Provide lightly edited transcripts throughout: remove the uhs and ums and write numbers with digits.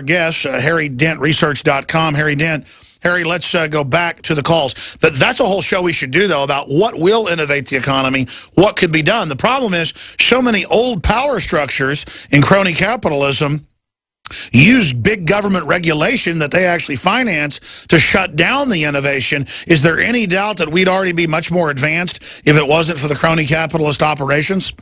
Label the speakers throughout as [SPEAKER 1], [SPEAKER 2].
[SPEAKER 1] guest, Harry Dent, research.com. Harry Dent. Harry, let's go back to the calls. That's a whole show we should do, though, about what will innovate the economy, what could be done. The problem is so many old power structures in crony capitalism use big government regulation that they actually finance to shut down the innovation. Is there any doubt that we'd already be much more advanced if it wasn't for the crony capitalist operations?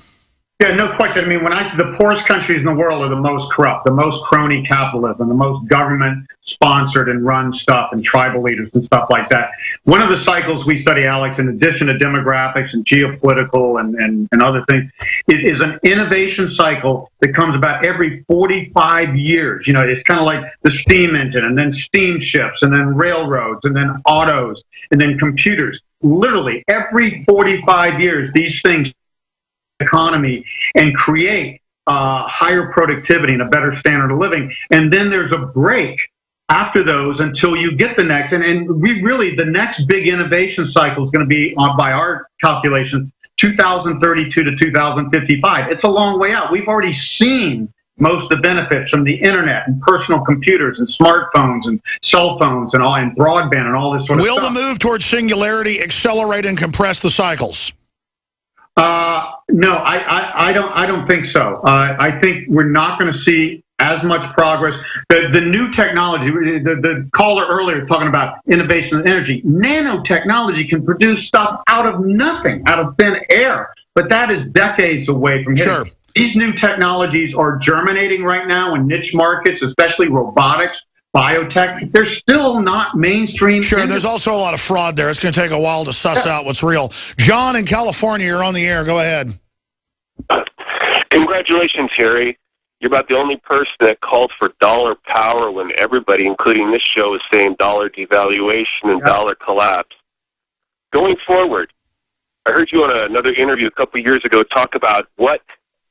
[SPEAKER 2] Yeah, no question. I mean, when I say the poorest countries in the world are the most corrupt, the most crony capitalism, the most government-sponsored and run stuff, and tribal leaders and stuff like that. One of the cycles we study, Alex, in addition to demographics and geopolitical and other things, is an innovation cycle that comes about every 45 years. You know, it's kind of like the steam engine, and then steamships, and then railroads, and then autos, and then computers. Literally, every 45 years, these things economy and create higher productivity and a better standard of living. And then there's a break after those until you get the next. And we really, the next big innovation cycle is going to be, by our calculations, 2032 to 2055. It's a long way out. We've already seen most of the benefits from the internet and personal computers and smartphones and cell phones and all, and broadband and all this sort of stuff.
[SPEAKER 1] Will the move towards singularity accelerate and compress the cycles?
[SPEAKER 2] No, I don't think so. I think we're not going to see as much progress. The new technology, the caller earlier talking about innovation and energy, nanotechnology can produce stuff out of nothing, out of thin air, but that is decades away from here.
[SPEAKER 1] Sure.
[SPEAKER 2] These new technologies are germinating right now in niche markets, especially robotics, biotech. They're still not mainstream.
[SPEAKER 1] Sure, there's also a lot of fraud there. It's going to take a while to suss out what's real. John in California, you're on the air. Go ahead.
[SPEAKER 3] Congratulations, Harry. You're about the only person that called for dollar power when everybody, including this show, is saying dollar devaluation and dollar collapse. Going forward, I heard you on another interview a couple of years ago talk about what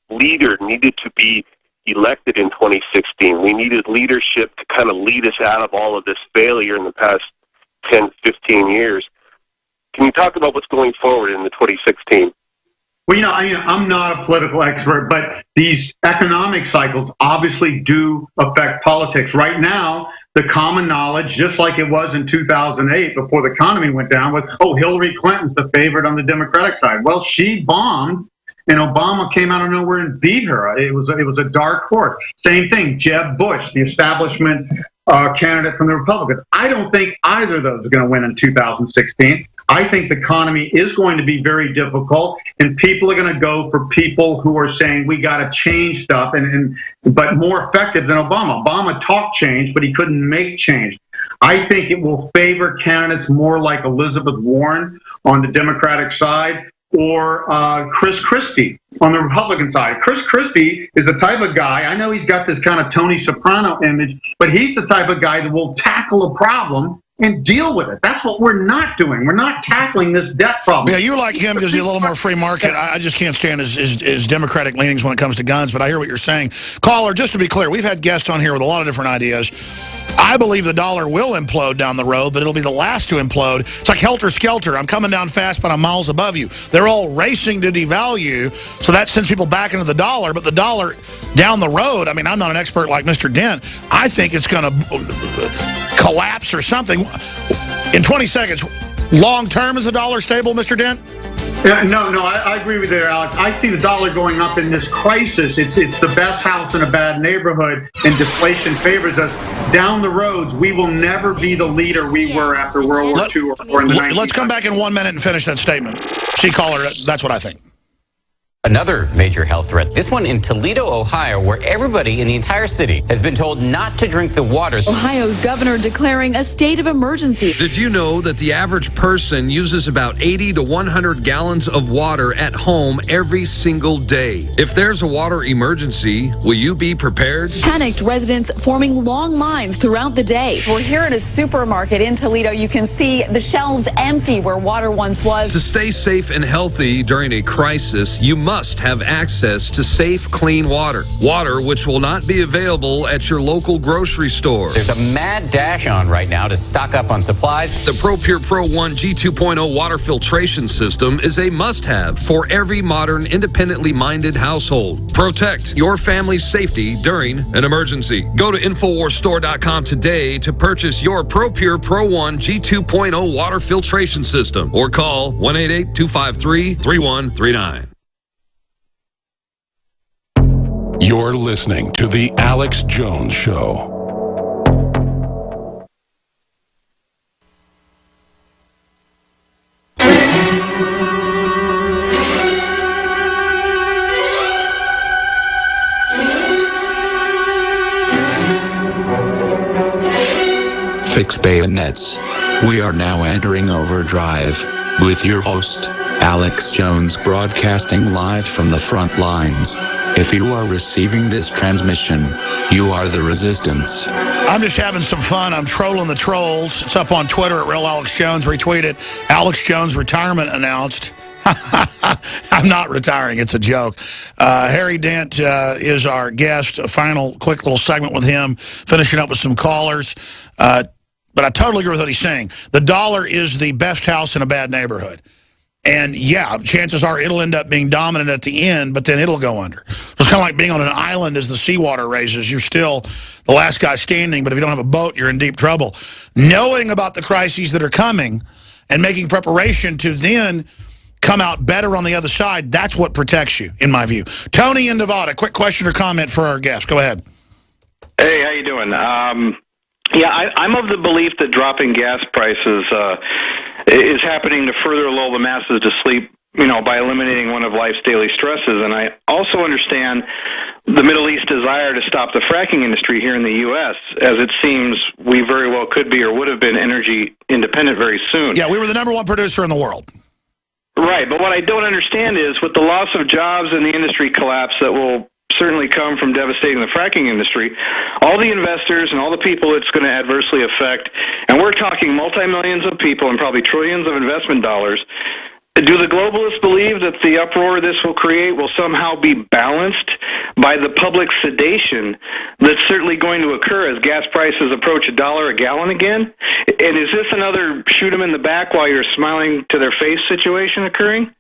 [SPEAKER 3] leader needed to be elected in 2016. We needed leadership to kind of lead us out of all of this failure in the past 10, 15 years. Can you talk about what's going forward in the 2016?
[SPEAKER 2] Well, you know, I'm not a political expert, but these economic cycles obviously do affect politics. Right now, the common knowledge, just like it was in 2008 before the economy went down, was, oh, Hillary Clinton's the favorite on the Democratic side. Well, she bombed, and Obama came out of nowhere and beat her. It was a dark horse. Same thing, Jeb Bush, the establishment candidate from the Republicans. I don't think either of those are going to win in 2016. I think the economy is going to be very difficult, and people are going to go for people who are saying we got to change stuff, but more effective than Obama. Obama talked change, but he couldn't make change. I think it will favor candidates more like Elizabeth Warren on the Democratic side, or Chris Christie on the Republican side. Chris Christie is the type of guy, I know he's got this kind of Tony Soprano image, but he's the type of guy that will tackle a problem and deal with it. That's what we're not doing. We're not tackling this debt problem.
[SPEAKER 1] Yeah, you like him because he's a little more free market. I just can't stand his Democratic leanings when it comes to guns, but I hear what you're saying. Caller, just to be clear, we've had guests on here with a lot of different ideas. I believe the dollar will implode down the road, but it'll be the last to implode. It's like helter-skelter. I'm coming down fast, but I'm miles above you. They're all racing to devalue, so that sends people back into the dollar, but the dollar down the road, I mean, I'm not an expert like Mr. Dent. I think it's going to collapse or something. In 20 seconds, long-term, is the dollar stable, Mr. Dent?
[SPEAKER 2] No, I agree with you there, Alex. I see the dollar going up in this crisis. It's the best house in a bad neighborhood, and deflation favors us. Down the roads, we will never be the leader we were after World War II or in the 1990s.
[SPEAKER 1] Let's come back in 1 minute and finish that statement. See, caller, that's what I think.
[SPEAKER 4] Another major health threat, this one in Toledo, Ohio, where everybody in the entire city has been told not to drink the water.
[SPEAKER 5] Ohio's governor declaring a state of emergency.
[SPEAKER 6] Did you know that the average person uses about 80 to 100 gallons of water at home every single day? If there's a water emergency, will you be prepared?
[SPEAKER 5] Panicked residents forming long lines throughout the day.
[SPEAKER 7] We're here at a supermarket in Toledo. You can see the shelves empty where water once was.
[SPEAKER 6] To stay safe and healthy during a crisis, you must have access to safe, clean water. Water which will not be available at your local grocery store.
[SPEAKER 4] There's a mad dash on right now to stock up on supplies.
[SPEAKER 6] The ProPure Pro 1 G2.0 water filtration system is a must-have for every modern, independently minded household. Protect your family's safety during an emergency. Go to InfoWarsStore.com today to purchase your ProPure Pro 1 G2.0 water filtration system or call 1-888-253-3139.
[SPEAKER 8] You're listening to The Alex Jones Show.
[SPEAKER 9] Fix bayonets. We are now entering overdrive with your host, Alex Jones, broadcasting live from the front lines. If you are receiving this transmission, you are the resistance.
[SPEAKER 1] I'm just having some fun. I'm trolling the trolls. It's up on Twitter at Real Alex Jones. Retweeted. Alex Jones retirement announced. I'm not retiring. It's a joke. Harry Dent is our guest. A final quick little segment with him, finishing up with some callers. But I totally agree with what he's saying. The dollar is the best house in a bad neighborhood. And, yeah, chances are it'll end up being dominant at the end, but then it'll go under. It's kind of like being on an island as the seawater raises. You're still the last guy standing, but if you don't have a boat, you're in deep trouble. Knowing about the crises that are coming and making preparation to then come out better on the other side, that's what protects you, in my view. Tony in Nevada, quick question or comment for our guest. Go ahead.
[SPEAKER 10] Hey, how you doing? I'm of the belief that dropping gas prices is happening to further lull the masses to sleep, by eliminating one of life's daily stresses. And I also understand the Middle East desire to stop the fracking industry here in the U.S., as it seems we very well could be or would have been energy independent very soon.
[SPEAKER 1] Yeah, we were the #1 producer in the world.
[SPEAKER 10] Right, but what I don't understand is with the loss of jobs and the industry collapse that will certainly come from devastating the fracking industry, all the investors and all the people it's going to adversely affect, and we're talking multi-millions of people and probably trillions of investment dollars. Do the globalists believe that the uproar this will create will somehow be balanced by the public sedation that's certainly going to occur as gas prices approach $1 a gallon again? And is this another shoot them in the back while you're smiling to their face situation occurring?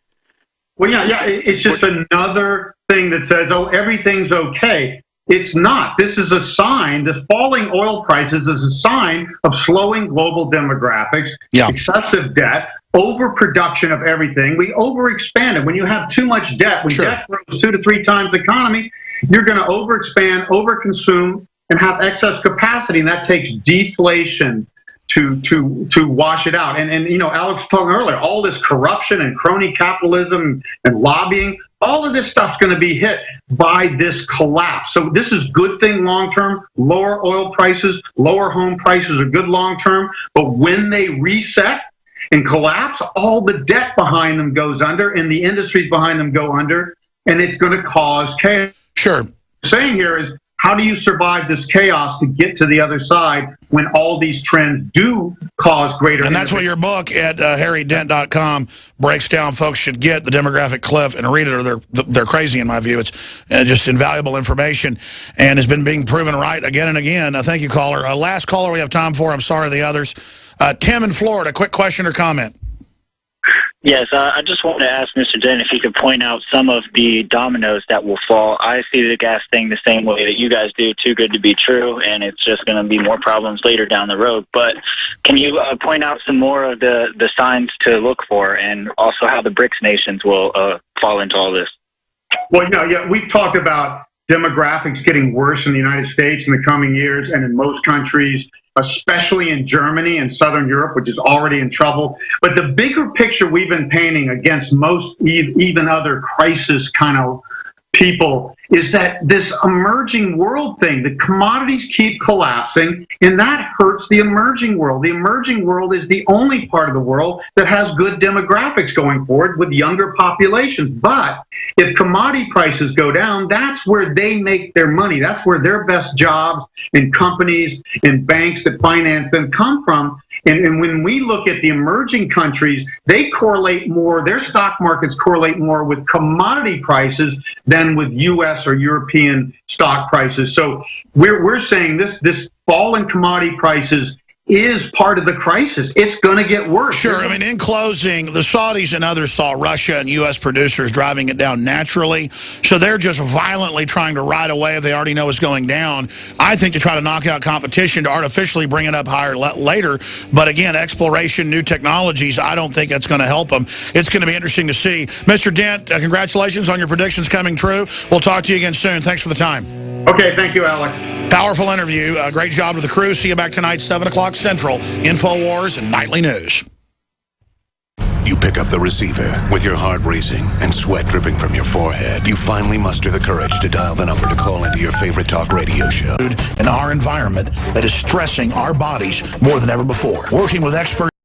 [SPEAKER 2] Well, yeah, it's just another thing that says, oh, everything's okay. It's not. This is a sign. This falling oil prices is a sign of slowing global demographics, excessive debt, overproduction of everything. We overexpanded. When you have too much debt, when debt grows 2 to 3 times the economy, you're going to overexpand, overconsume, and have excess capacity, and that takes deflation to wash it out. And Alex was talking earlier, all this corruption and crony capitalism and lobbying, all of this stuff's going to be hit by this collapse. So this is good thing long term. Lower oil prices, lower home prices are good long term. But when they reset and collapse, all the debt behind them goes under and the industries behind them go under, and it's going to cause chaos.
[SPEAKER 1] Sure.
[SPEAKER 2] What I'm saying here is, how do you survive this chaos to get to the other side when all these trends do cause greater...
[SPEAKER 1] And that's what your book at harrydent.com breaks down. Folks should get the demographic cliff and read it, or they're crazy in my view. It's just invaluable information and has been being proven right again and again. Thank you, caller. Last caller we have time for. I'm sorry the others. Tim in Florida, quick question or comment.
[SPEAKER 11] Yes, I just wanted to ask Mr. Dent if he could point out some of the dominoes that will fall. I see the gas thing the same way that you guys do, too good to be true, and it's just going to be more problems later down the road. But can you point out some more of the signs to look for, and also how the BRICS nations will fall into all this?
[SPEAKER 2] Well, we've talked about demographics getting worse in the United States in the coming years and in most countries, especially in Germany and Southern Europe, which is already in trouble. But the bigger picture we've been painting against most even other crisis kind of people is that this emerging world thing, the commodities keep collapsing, and that hurts the emerging world. The emerging world is the only part of the world that has good demographics going forward with younger populations. But if commodity prices go down, that's where they make their money. That's where their best jobs and companies and banks that finance them come from. And when we look at the emerging countries, they correlate more, their stock markets correlate more with commodity prices than with U.S. or European stock prices. So we're saying this fall in commodity prices is part of the crisis. It's going to get worse.
[SPEAKER 1] Sure. I mean, in closing, the Saudis and others saw Russia and U.S. producers driving it down naturally, so they're just violently trying to ride a wave they already know is going down, I think, to try to knock out competition, to artificially bring it up higher later. But again, exploration, new technologies, I don't think that's going to help them. It's going to be interesting to see. Mr. Dent, congratulations on your predictions coming true. We'll talk to you again soon. Thanks for the time.
[SPEAKER 2] Okay, thank you, Alex.
[SPEAKER 1] Powerful interview. Great job to the crew. See you back tonight, 7 o'clock Central. InfoWars and Nightly News.
[SPEAKER 12] You pick up the receiver with your heart racing and sweat dripping from your forehead. You finally muster the courage to dial the number to call into your favorite talk radio show.
[SPEAKER 1] In our environment that is stressing our bodies more than ever before. Working with experts.